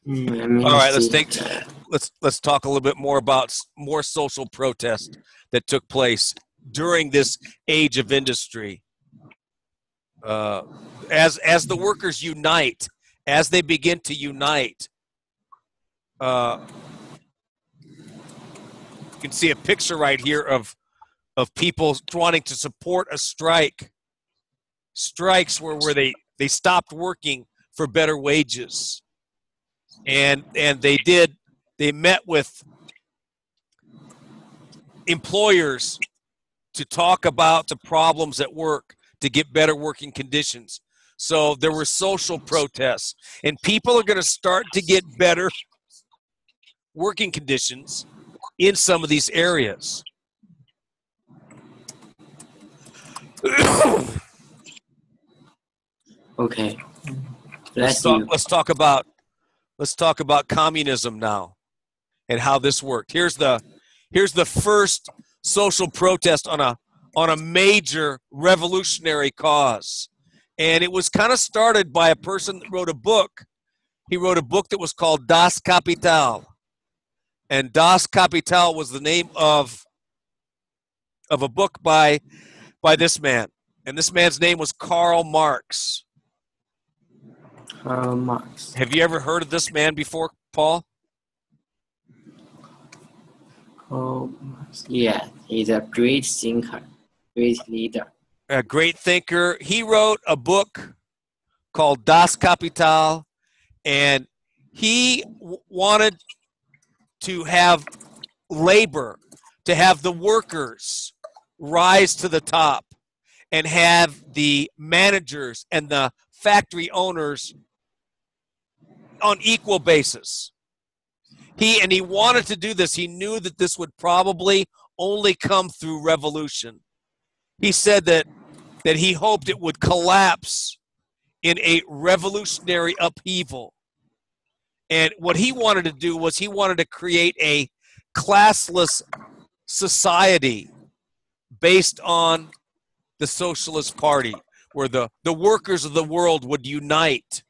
Let me All right, see. let's talk a little bit more about more social protest that took place during this age of industry. As the workers unite, as they begin to unite, you can see a picture right here of people wanting to support a strike. Strikes were where they stopped working for better wages, and they met with employers to talk about the problems at work to get better working conditions. So there were social protests, and people are going to start to get better working conditions in some of these areas. Okay. Let's talk about communism now and how this worked. Here's the first social protest on a major revolutionary cause. And it was kind of started by a person that wrote a book. He wrote a book that was called Das Kapital. And Das Kapital was the name of a book by this man. And this man's name was Karl Marx. Karl Marx. Have you ever heard of this man before, Paul? Karl Marx. Yeah, he's a great thinker, great leader. A great thinker. He wrote a book called Das Kapital, and he wanted to have labor, to have the workers rise to the top and have the managers and the factory owners on equal basis. He wanted to do this. He knew that this would probably only come through revolution. He said that he hoped it would collapse in a revolutionary upheaval. And what he wanted to do was he wanted to create a classless society based on the Socialist Party, where the workers of the world would unite.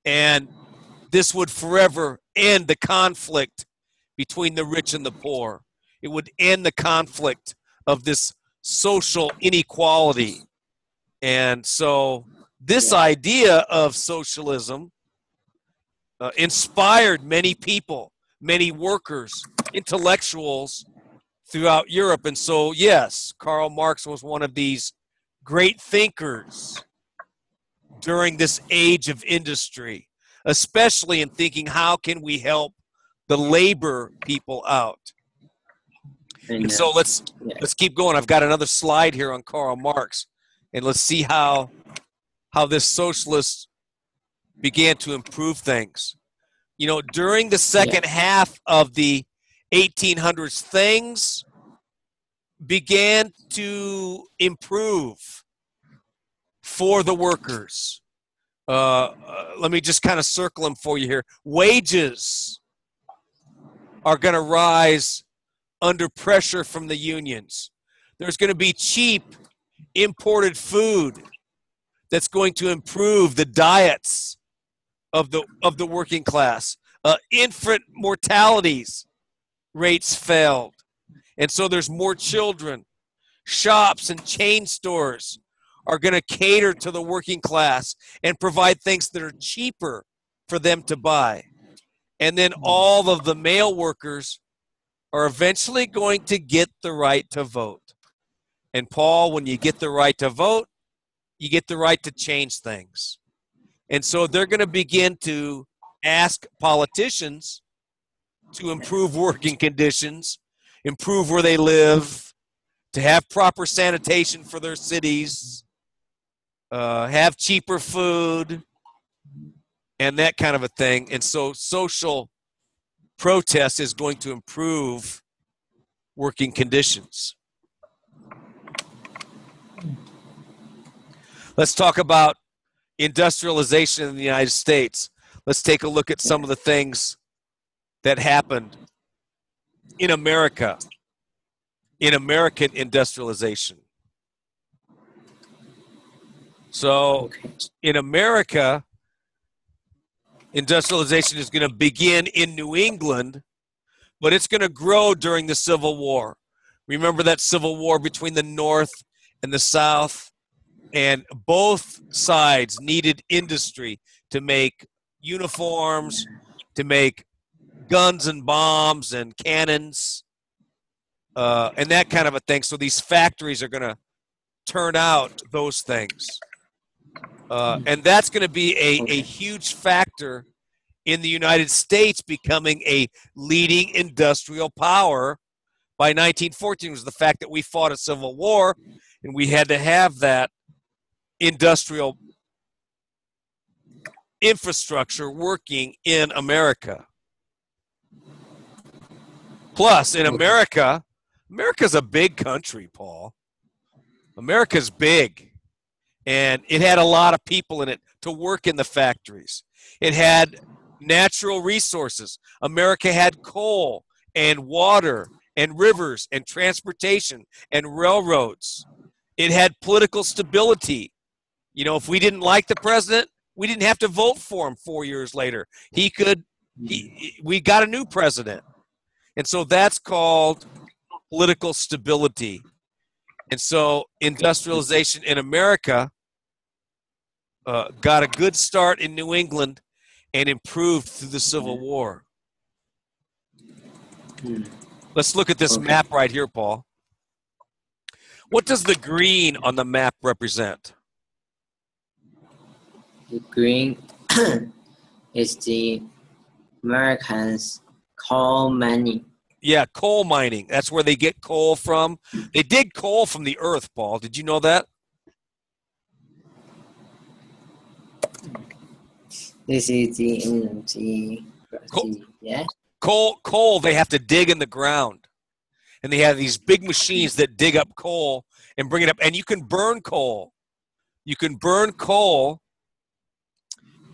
And this would forever end the conflict between the rich and the poor. It would end the conflict of this social inequality. And so this idea of socialism inspired many people, many workers, intellectuals throughout Europe. And so, yes, Karl Marx was one of these great thinkers during this age of industry, especially in thinking, how can we help the labor people out? And so let's keep going. I've got another slide here on Karl Marx, and let's see how this socialist began to improve things. You know, during the second half of the 1800s, things began to improve for the workers. Let me just kind of circle them for you here. Wages are going to rise under pressure from the unions. There's going to be cheap imported food that's going to improve the diets of the working class. Infant mortalities rates fell, and so there's more children. Shops and chain stores are going to cater to the working class and provide things that are cheaper for them to buy. And then all of the male workers are eventually going to get the right to vote. And Paul, when you get the right to vote, you get the right to change things. And so they're going to begin to ask politicians to improve working conditions, improve where they live, to have proper sanitation for their cities, have cheaper food, and that kind of a thing. And so social protest is going to improve working conditions. Let's talk about industrialization in the United States. Let's take a look at some of the things that happened in America, in American industrialization. So in America, Industrialization is going to begin in New England, but it's going to grow during the Civil War. Remember that Civil War between the North and the South? And both sides needed industry to make uniforms, to make guns and bombs and cannons, and that kind of a thing. So these factories are going to turn out those things. And that's going to be a huge factor in the United States becoming a leading industrial power by 1914, was the fact that we fought a civil war and we had to have that industrial infrastructure working in America. Plus, in America, America's a big country, Paul. America's big. And it had a lot of people in it to work in the factories. It had natural resources. America had coal and water and rivers and transportation and railroads. It had political stability. You know, if we didn't like the president, we didn't have to vote for him 4 years later. We got a new president. And so that's called political stability. And so industrialization in America got a good start in New England and improved through the Civil War. Let's look at this map right here, Paul. What does the green on the map represent? The green is the Americans' coal mining. Yeah, coal mining. That's where they get coal from. They dig coal from the earth, Paul. Did you know that? This is yeah. Coal they have to dig in the ground. And they have these big machines that dig up coal and bring it up. And you can burn coal. You can burn coal,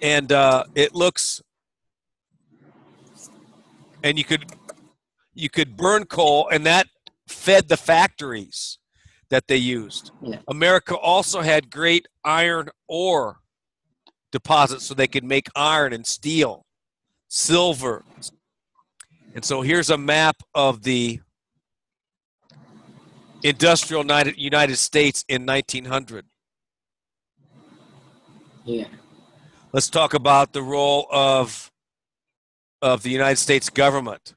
and it looks, and you could burn coal, and that fed the factories that they used. Yeah. America also had great iron ore deposits, so they could make iron and steel, silver. And so here's a map of the industrial United States in 1900. Yeah. Let's talk about the role of the United States government.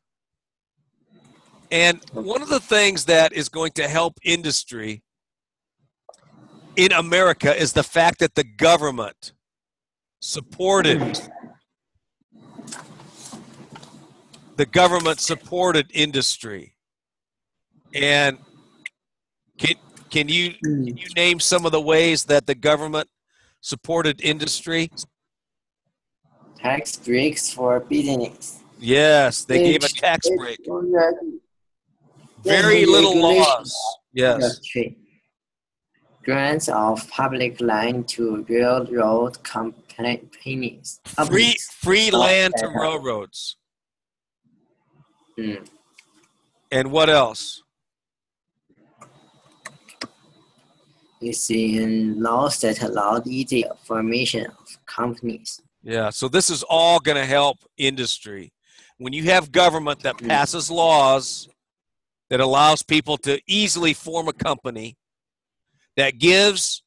And one of the things that is going to help industry in America is the fact that the government supported industry. And can you name some of the ways that the government supported industry? Tax breaks for business. Yes, they gave a tax break. Very little laws. Yes. Industry. Grants of public land to railroad companies. Free land to railroads. And what else? You see, laws that allowed easy formation of companies. Yeah, so this is all going to help industry. When you have government that passes laws that allows people to easily form a company, that gives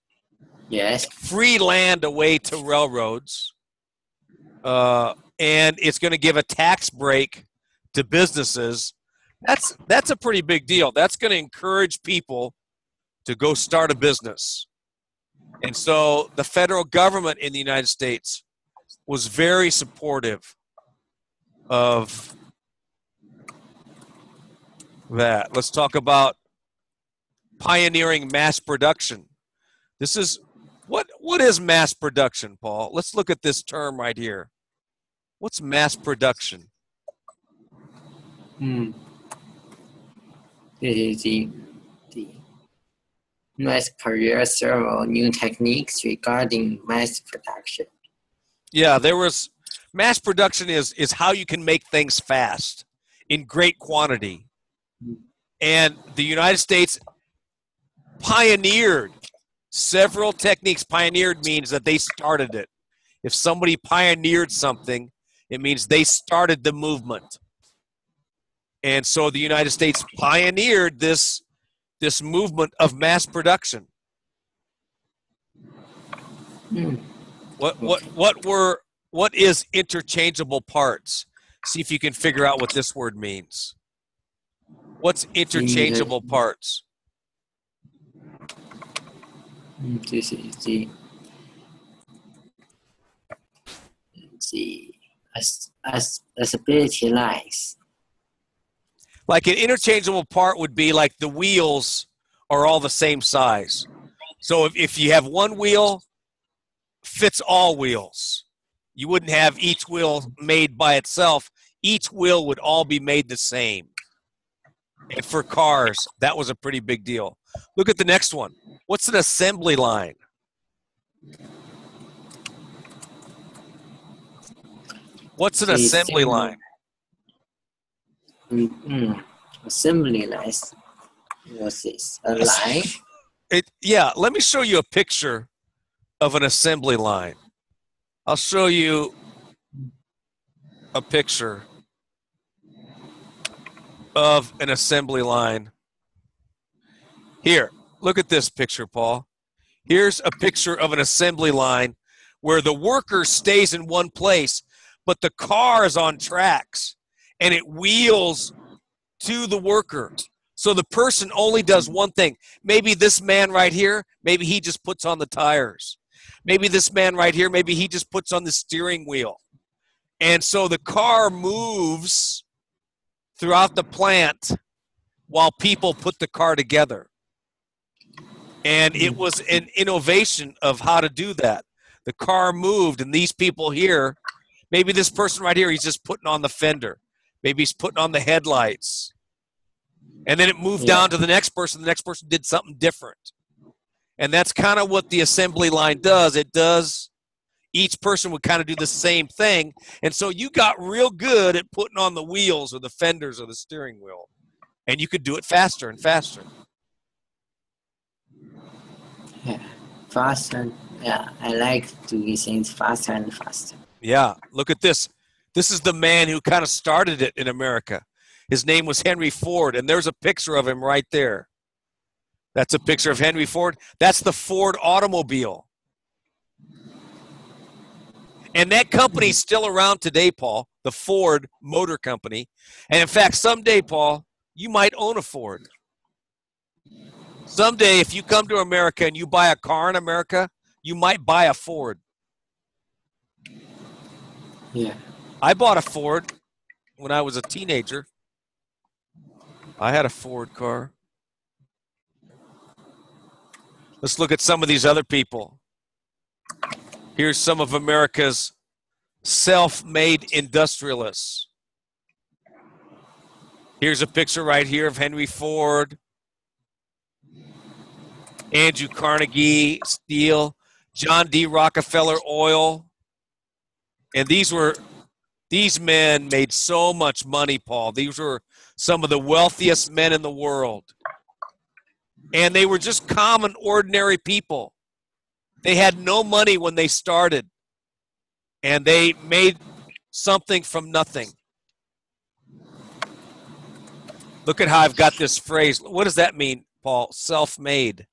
free land away to railroads, and it's going to give a tax break to businesses, that's a pretty big deal. That's going to encourage people to go start a business. And so the federal government in the United States was very supportive of that. Let's talk about pioneering mass production. This is what is mass production, Paul? Let's look at this term right here. What's mass production? This is the mass career several new techniques regarding mass production. Yeah, there was mass production is how you can make things fast in great quantity. And the United States pioneered several techniques. Pioneered means that they started it. If somebody pioneered something, it means they started the movement. And so the United States pioneered this movement of mass production. What is interchangeable parts? See if you can figure out what this word means. What's interchangeable parts? This is the ability lines. Like an interchangeable part would be like the wheels are all the same size. So if you have one wheel, fits all wheels. You wouldn't have each wheel made by itself. Each wheel would all be made the same. And for cars, that was a pretty big deal. Look at the next one. What's an assembly line? What's an assembly line? Assembly lines. What's this? A line? Yeah, let me show you a picture of an assembly line. I'll show you a picture of an assembly line. Here, look at this picture, Paul. Here's a picture of an assembly line where the worker stays in one place, but the car is on tracks, and it wheels to the worker. So the person only does one thing. Maybe this man right here, maybe he just puts on the tires. Maybe this man right here, maybe he just puts on the steering wheel. And so the car moves throughout the plant while people put the car together. And it was an innovation of how to do that. The car moved, and these people here, maybe this person right here, he's just putting on the fender. Maybe he's putting on the headlights. And then it moved down to the next person. The next person did something different. And that's kind of what the assembly line does. It does, each person would kind of do the same thing. And so you got real good at putting on the wheels or the fenders or the steering wheel. And you could do it faster and faster. Yeah, faster. Yeah, I like doing things faster and faster. Yeah, look at this. This is the man who kind of started it in America. His name was Henry Ford, and there's a picture of him right there. That's a picture of Henry Ford. That's the Ford automobile. And that company's still around today, Paul, the Ford Motor Company. And in fact, someday, Paul, you might own a Ford. Someday, if you come to America and you buy a car in America, you might buy a Ford. Yeah. I bought a Ford when I was a teenager. I had a Ford car. Let's look at some of these other people. Here's some of America's self-made industrialists. Here's a picture right here of Henry Ford, Andrew Carnegie Steel, John D. Rockefeller Oil. And these men made so much money, Paul. These were some of the wealthiest men in the world. And they were just common, ordinary people. They had no money when they started. And they made something from nothing. Look at how I've got this phrase. What does that mean, Paul? Self-made.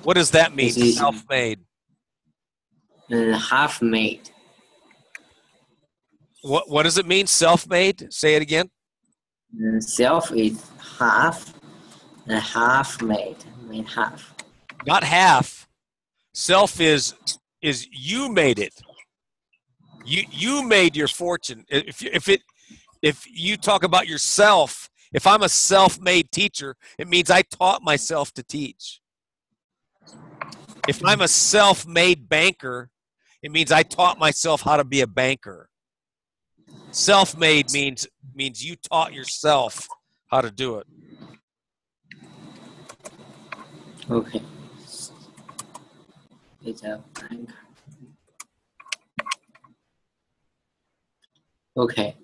What does that mean, self-made? Half-made. What does it mean, self-made? Say it again. Self is half, and half-made, made half. Not half. Self is you made it. You made your fortune. If you talk about yourself, if I'm a self-made teacher, it means I taught myself to teach. If I'm a self-made banker, it means I taught myself how to be a banker. Self-made means you taught yourself how to do it. Okay. It's a banker. Okay.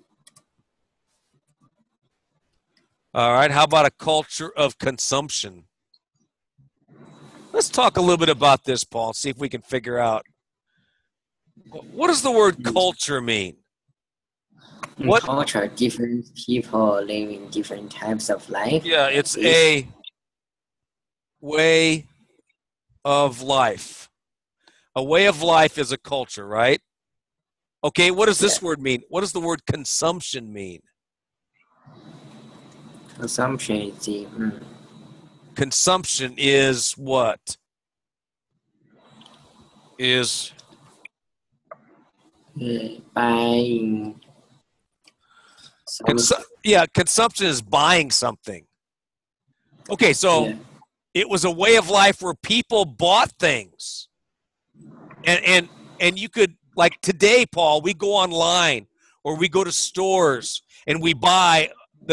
All right. How about a culture of consumption? Let's talk a little bit about this, Paul, see if we can figure out. What does the word culture mean? In culture, different people live in different types of life. Yeah, it's a way of life. A way of life is a culture, right? Okay, what does this word mean? What does the word consumption mean? Consumption is the Consumption is what? Is buying. consumption is buying something. Okay, so it was a way of life where people bought things. And you could, like today, Paul, we go online or we go to stores and we buy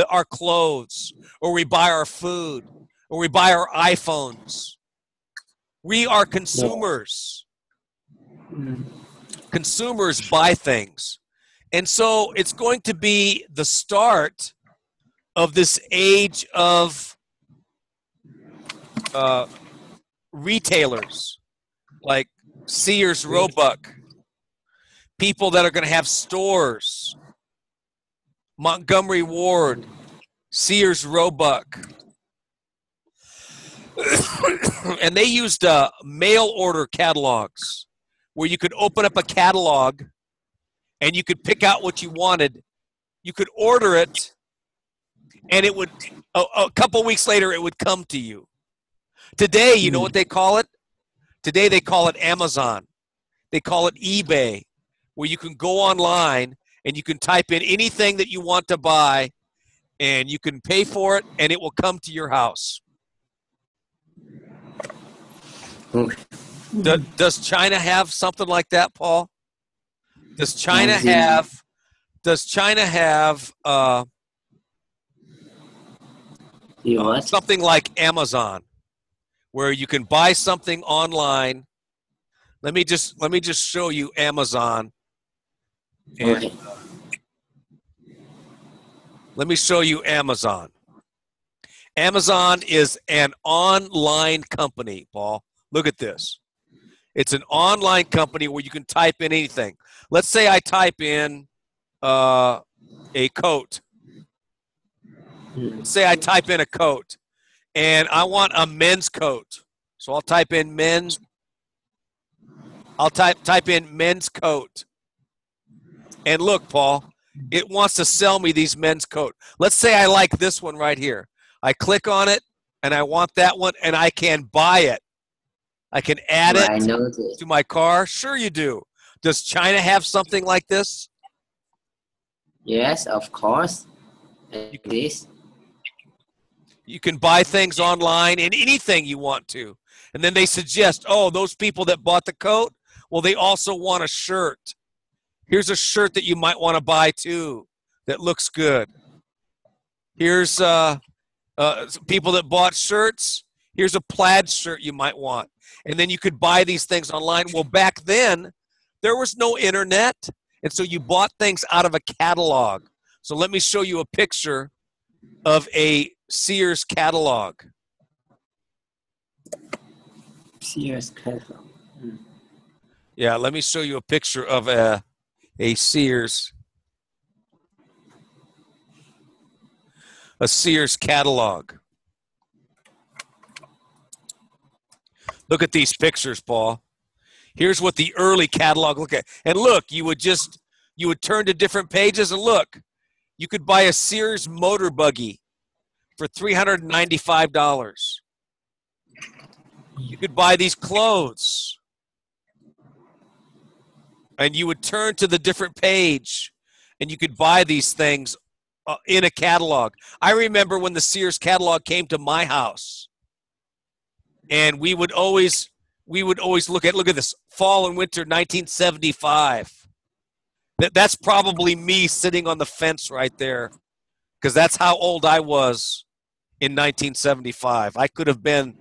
our clothes, or we buy our food, or we buy our iPhones. We are consumers. Consumers buy things. And so it's going to be the start of this age of retailers like Sears Roebuck, people that are going to have stores, Montgomery Ward, Sears Roebuck. And they used mail order catalogs where you could open up a catalog and you could pick out what you wanted. You could order it, and it would, a couple weeks later, it would come to you. Today, you know what they call it? Today, they call it Amazon. They call it eBay, where you can go online and you can type in anything that you want to buy, and you can pay for it, and it will come to your house. Does China have something like that, Paul? Does China have something like Amazon, where you can buy something online? Let me just show you Amazon. And let me show you Amazon. Amazon is an online company, Paul. Look at this. It's an online company where you can type in anything. Let's say I type in a coat. Say I type in a coat, and I want a men's coat. So I'll type in men's. I'll type in men's coat. And look, Paul, it wants to sell me these men's coat. Let's say I like this one right here. I click on it, and I want that one, and I can buy it. I can add it to my car. Sure you do. Does China have something like this? Yes, of course. You can buy things online and anything you want to. And then they suggest, oh, those people that bought the coat, well, they also want a shirt. Here's a shirt that you might want to buy too that looks good. Here's people that bought shirts. Here's a plaid shirt you might want. And then you could buy these things online. Well, back then, there was no internet. And so you bought things out of a catalog. So let me show you a picture of a Sears catalog. Sears catalog. Yeah, let me show you a picture of a Sears. A Sears catalog. Look at these pictures, Paul. Here's what the early catalog looked at. And look, you would turn to different pages and look. You could buy a Sears motor buggy for $395. You could buy these clothes. And you would turn to the different page and you could buy these things in a catalog. I remember when the Sears catalog came to my house. And we would always look at this, fall and winter 1975. That's probably me sitting on the fence right there, because that's how old I was in 1975. I could have been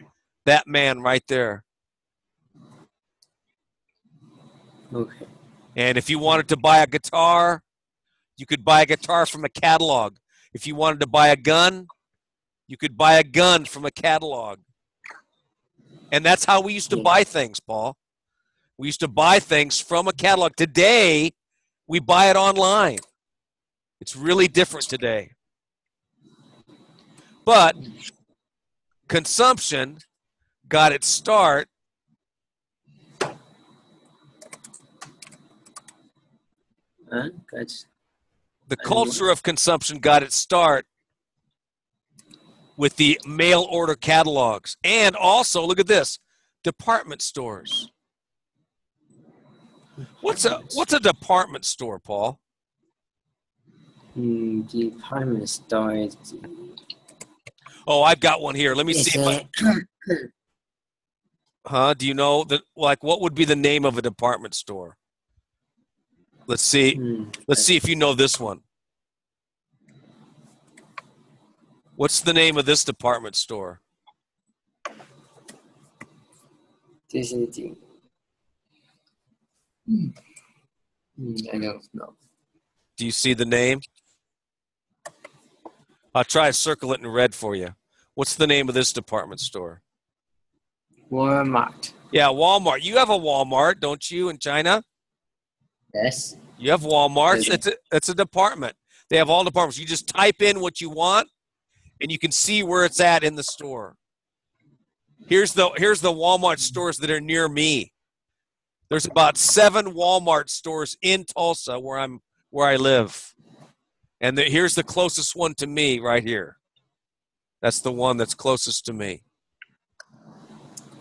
that man right there. Okay. And if you wanted to buy a guitar, you could buy a guitar from a catalog. If you wanted to buy a gun, you could buy a gun from a catalog. And that's how we used to buy things, Paul. We used to buy things from a catalog. Today, we buy it online. It's really different today. But consumption got its start Good. the culture of consumption got its start with the mail order catalogs. And also, look at this, department stores. What's a department store, Paul? Department store is Oh, I've got one here. Let me see if do you know that, like, what would be the name of a department store? Let's see. Let's see if you know this one. What's the name of this department store? this is the I don't know. Do you see the name? I'll try to circle it in red for you. What's the name of this department store? Walmart. Yeah, Walmart. You have a Walmart, don't you, in China? Yes. You have Walmart. Yes. It's a department. They have all departments. You just type in what you want, and you can see where it's at in the store. Here's the Walmart stores that are near me. There's about 7 Walmart stores in Tulsa where I live. And here's the closest one to me right here. That's the one that's closest to me.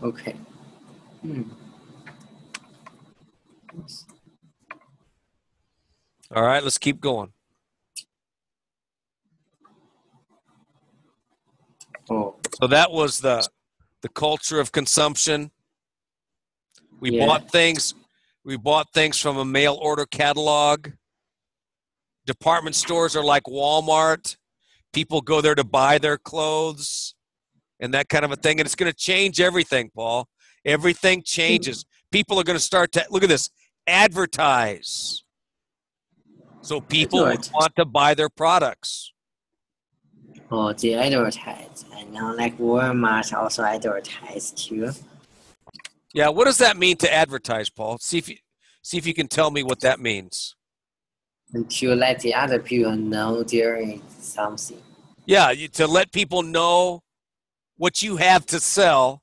Okay. All right, let's keep going. Oh. So that was the culture of consumption. We bought things from a mail order catalog. Department stores are like Walmart. People go there to buy their clothes and that kind of a thing. And it's going to change everything, Paul. Everything changes. People are going to start to, look at this, advertise. So people would want to buy their products. Oh, they advertise. I know, like Walmart also advertise too. Yeah, what does that mean to advertise, Paul? See if you can tell me what that means. And to let the other people know there is something. Yeah, to let people know what you have to sell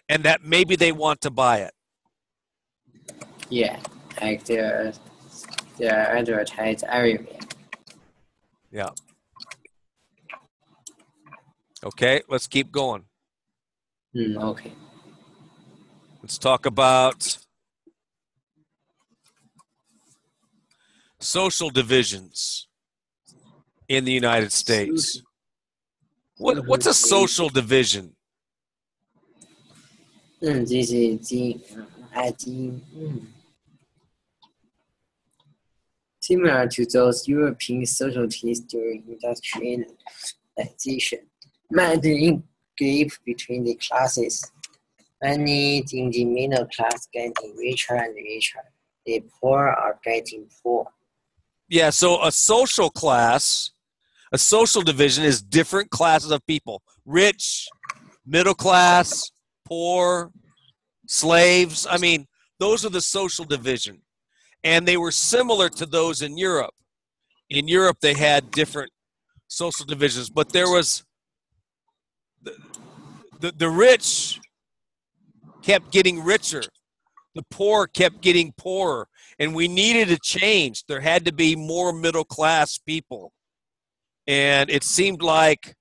and that maybe they want to buy it. Yeah, like they're advertised everywhere. Yeah. Okay, let's keep going. Okay. Let's talk about social divisions in the United States. What's a social division? This is similar to those European societies during industrialization, measuring gap between the classes. Many in the middle class getting richer and richer. The poor are getting poor. Yeah, so a social division is different classes of people. Rich, middle class, poor, slaves. I mean, those are the social division. And they were similar to those in Europe. In Europe, they had different social divisions, but there was the rich kept getting richer. The poor kept getting poorer. And we needed a change. There had to be more middle class people. And it seemed like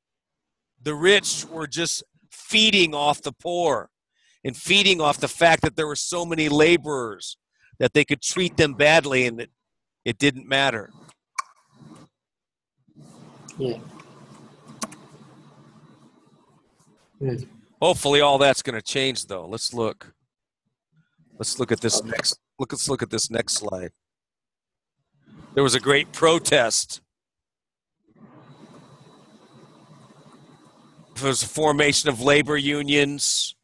the rich were just feeding off the poor and feeding off the fact that there were so many laborers that they could treat them badly and that it didn't matter. Yeah. Hopefully all that's going to change, though. Let's look. Let's look at this let's look at this next slide. There was a great protest. There was a formation of labor unions,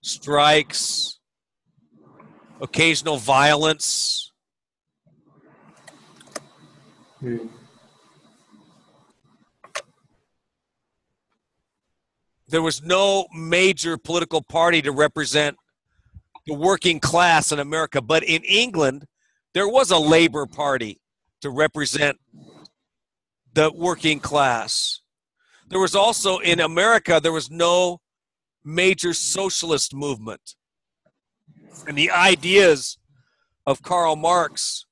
strikes, occasional violence. there was no major political party to represent the working class in America. But in England, there was a Labor Party to represent the working class. There was also, in America, there was no major socialist movement. And the ideas of Karl Marx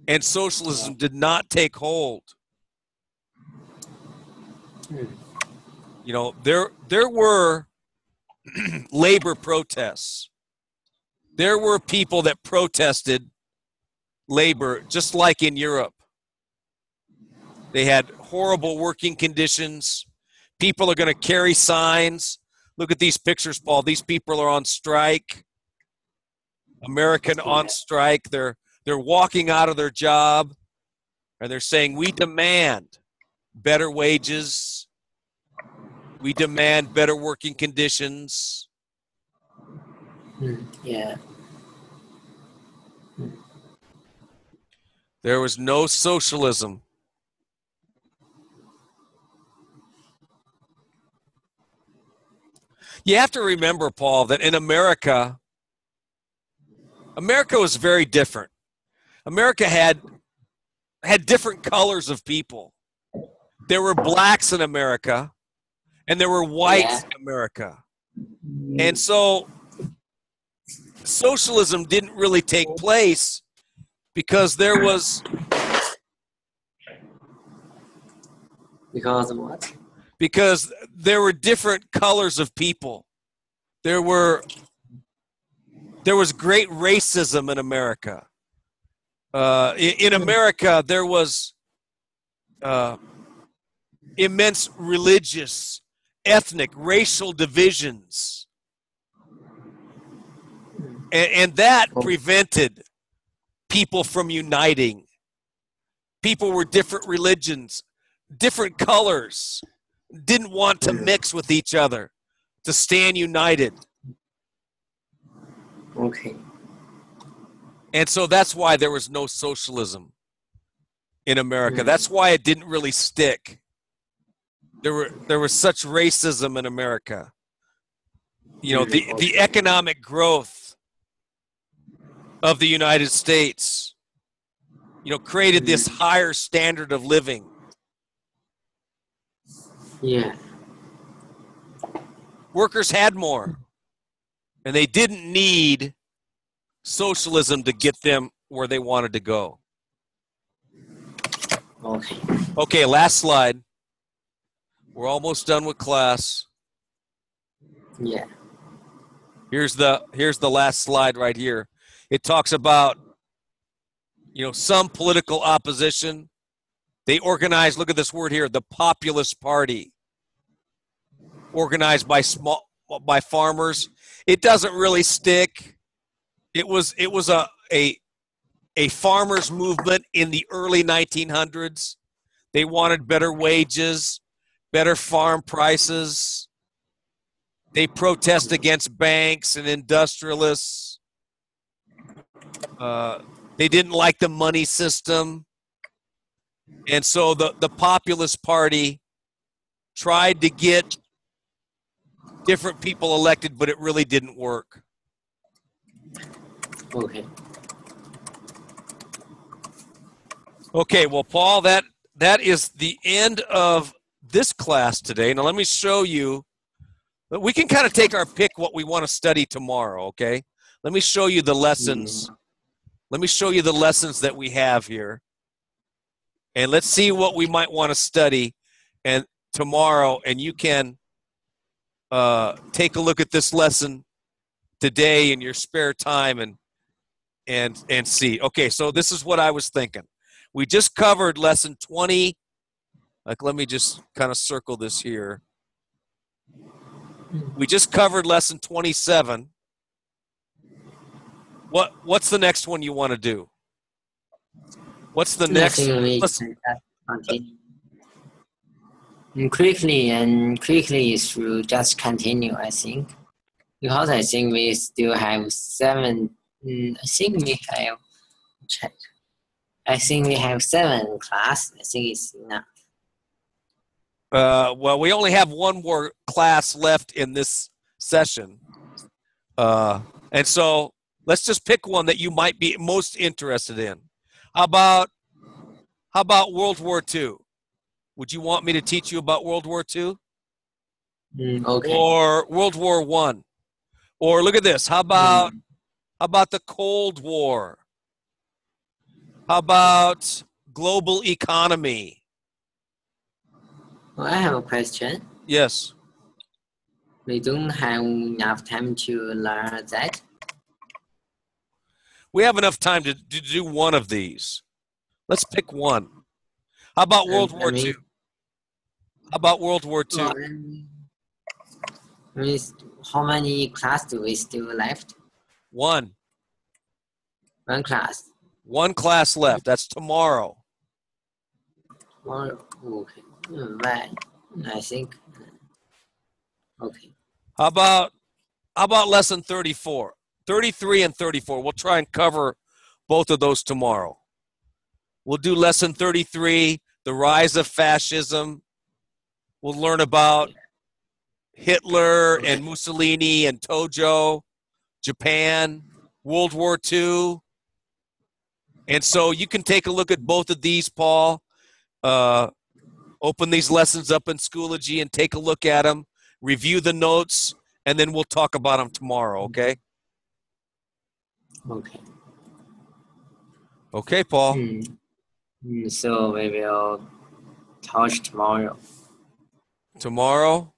and socialism did not take hold. You know, there were labor protests. There were people that protested labor, just like in Europe. They had horrible working conditions. People are going to carry signs. Look at these pictures, Paul. These people are on strike. American on strike. They're walking out of their job, and they're saying, we demand better wages. We demand better working conditions. Yeah. There was no socialism. You have to remember, Paul, that in America was very different. America had different colors of people. There were blacks in America, and there were whites in America. And so socialism didn't really take place because there was... Because of what? Because there were different colors of people. There was great racism in America. In America, there was immense religious, ethnic, racial divisions. And that prevented people from uniting. People were different religions, different colors, didn't want to mix with each other, to stand united. Okay. And so that's why there was no socialism in America. That's why it didn't really stick. There was such racism in America. You know, the economic growth of the United States, you know, created this higher standard of living. Yeah. Workers had more, and they didn't need socialism to get them where they wanted to go. Okay. Okay, last slide. We're almost done with class. Yeah. Here's the last slide right here. It talks about, you know, some political opposition. They organized, look at this word here, the Populist Party, organized by farmers. It doesn't really stick. It was a farmers movement in the early 1900s. They wanted better wages, better farm prices. They protest against banks and industrialists. They didn't like the money system. And so the Populist Party tried to get different people elected, but it really didn't work. Okay. Okay, well, Paul, that is the end of this class today. Now, let me show you. We can kind of take our pick what we want to study tomorrow, okay? Let me show you the lessons. Let me show you the lessons that we have here. And let's see what we might want to study and tomorrow, and you can take a look at this lesson today in your spare time and see. Okay, so this is what I was thinking. We just covered lesson 20. Like, let me just kind of circle this here. We just covered lesson 27. What's the next one you want to do? What's the next? Quickly through just continue, I think. Because I think we still have 7, I think we have, check. I think we have 7 class. I think it's enough. Well, we only have one more class left in this session. And so let's just pick one that you might be most interested in. How about World War II? Would you want me to teach you about World War II? Okay. Or World War I? Or look at this. How about the Cold War? How about global economy? I have a question. Yes. We don't have enough time to learn that. We have enough time to do one of these. Let's pick one. How about World War II? How about World War II? How many classes do we still left? One. One class. One class left. That's tomorrow. Or, okay. Why? I think. Okay. How about lesson 34? 33 and 34. We'll try and cover both of those tomorrow. We'll do lesson 33, the rise of fascism. We'll learn about Hitler and Mussolini and Tojo, Japan, World War II. And so you can take a look at both of these, Paul. Open these lessons up in Schoology and take a look at them. Review the notes, and then we'll talk about them tomorrow, okay? Okay. Okay, Paul. So we will talk tomorrow. Tomorrow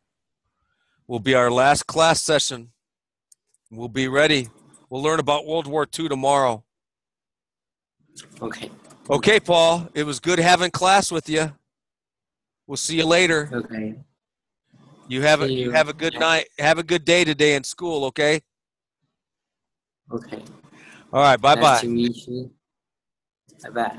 will be our last class session. We'll be ready. We'll learn about World War II tomorrow. Okay. Okay, Paul. It was good having class with you. We'll see you later. Okay. You have a good night. Have a good day today in school, okay? Okay. All right, bye-bye. Nice to meet you. Bye-bye.